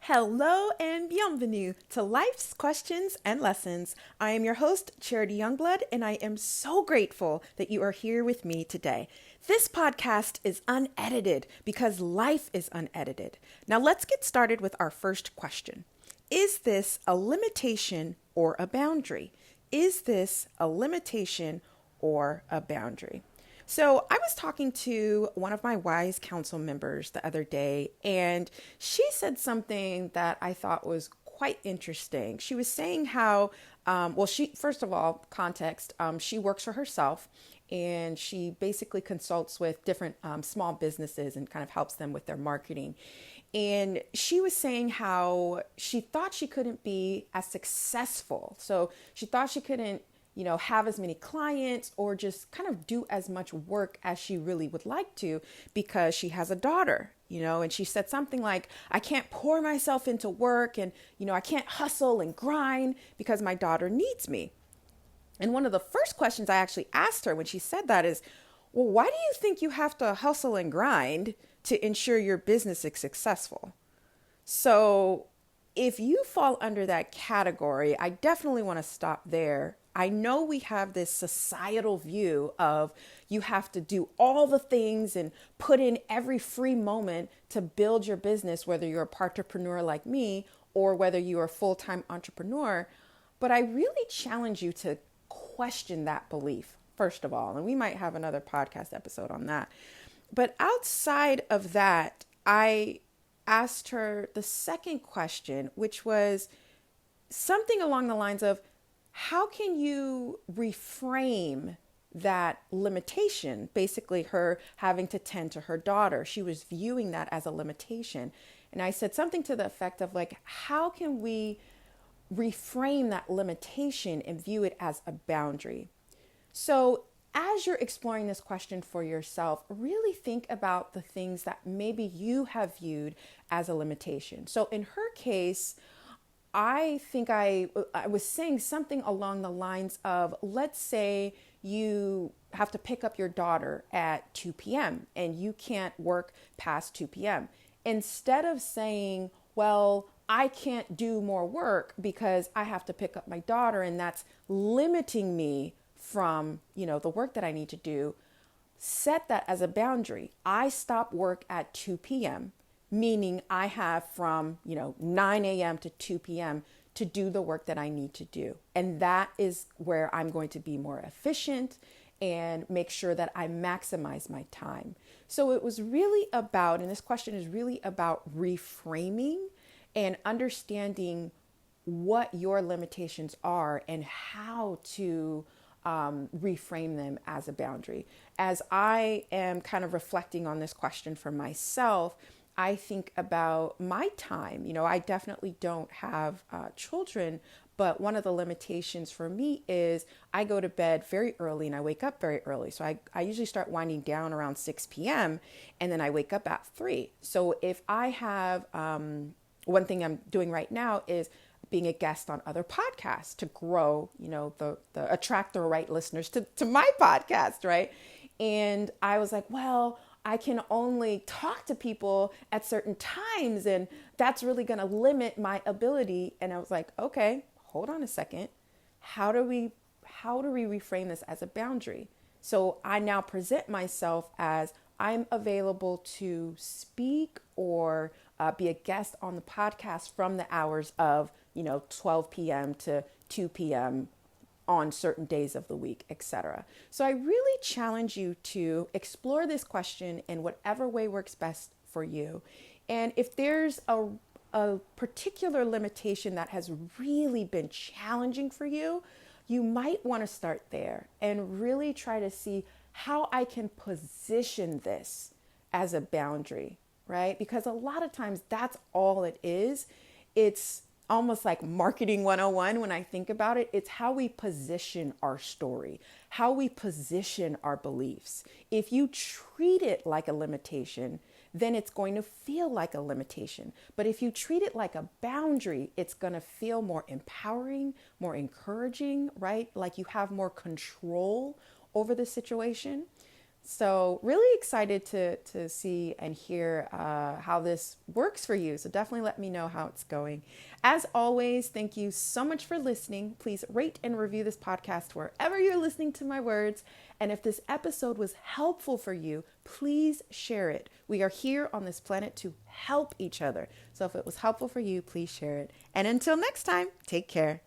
Hello and bienvenue to Life's Questions and Lessons. I am your host, Charity Youngblood, and I am so grateful that you are here with me today. This podcast is unedited because life is unedited. Now let's get started with our first question. Is this a limitation or a boundary? Is this a limitation or a boundary? So I was talking to one of my Wise Council members the other day, and she said something that I thought was quite interesting. She was saying how, she, first of all, context, she works for herself and she basically consults with different small businesses and kind of helps them with their marketing. And she was saying how she thought she couldn't be as successful. So she thought she couldn't have as many clients or just kind of do as much work as she really would like to because she has a daughter, and she said something like, I can't pour myself into work and, I can't hustle and grind because my daughter needs me. And one of the first questions I actually asked her when she said that is, well, why do you think you have to hustle and grind to ensure your business is successful? So if you fall under that category, I definitely want to stop there. I know we have this societal view of you have to do all the things and put in every free moment to build your business, whether you're a partrepreneur like me or whether you're a full-time entrepreneur. But I really challenge you to question that belief, first of all. And we might have another podcast episode on that. But outside of that, I asked her the second question, which was something along the lines of, how can you reframe that limitation? Basically, her having to tend to her daughter. She was viewing that as a limitation. And I said something to the effect of like, how can we reframe that limitation and view it as a boundary? So as you're exploring this question for yourself, really think about the things that maybe you have viewed as a limitation. So in her case, I think I was saying something along the lines of, let's say you have to pick up your daughter at 2 p.m. and you can't work past 2 p.m. Instead of saying, well, I can't do more work because I have to pick up my daughter and that's limiting me from, the work that I need to do, set that as a boundary. I stop work at 2 p.m., meaning I have from, 9 a.m. to 2 p.m. to do the work that I need to do. And that is where I'm going to be more efficient and make sure that I maximize my time. So it was really about, and this question is really about reframing and understanding what your limitations are and how to reframe them as a boundary. As I am kind of reflecting on this question for myself, I think about my time. I definitely don't have children, but one of the limitations for me is I go to bed very early and I wake up very early. So I usually start winding down around 6 p.m. and then I wake up at 3. So if I have, one thing I'm doing right now is being a guest on other podcasts to grow, the attract the right listeners to my podcast, right? And I was like, well, I can only talk to people at certain times and that's really going to limit my ability. And I was like, okay, hold on a second. How do we reframe this as a boundary? So I now present myself as I'm available to speak or be a guest on the podcast from the hours of 12 p.m. to 2 p.m. on certain days of the week, etc. So I really challenge you to explore this question in whatever way works best for you. And if there's a particular limitation that has really been challenging for you, you might want to start there and really try to see how I can position this as a boundary, right? Because a lot of times that's all it is. It's almost like marketing 101 when I think about it. It's how we position our story, how we position our beliefs. If you treat it like a limitation, then it's going to feel like a limitation. But if you treat it like a boundary, it's going to feel more empowering, more encouraging, right? Like you have more control over the situation. So really excited to see and hear how this works for you. So definitely let me know how it's going. As always, thank you so much for listening. Please rate and review this podcast wherever you're listening to my words. And if this episode was helpful for you, please share it. We are here on this planet to help each other. So if it was helpful for you, please share it. And until next time, take care.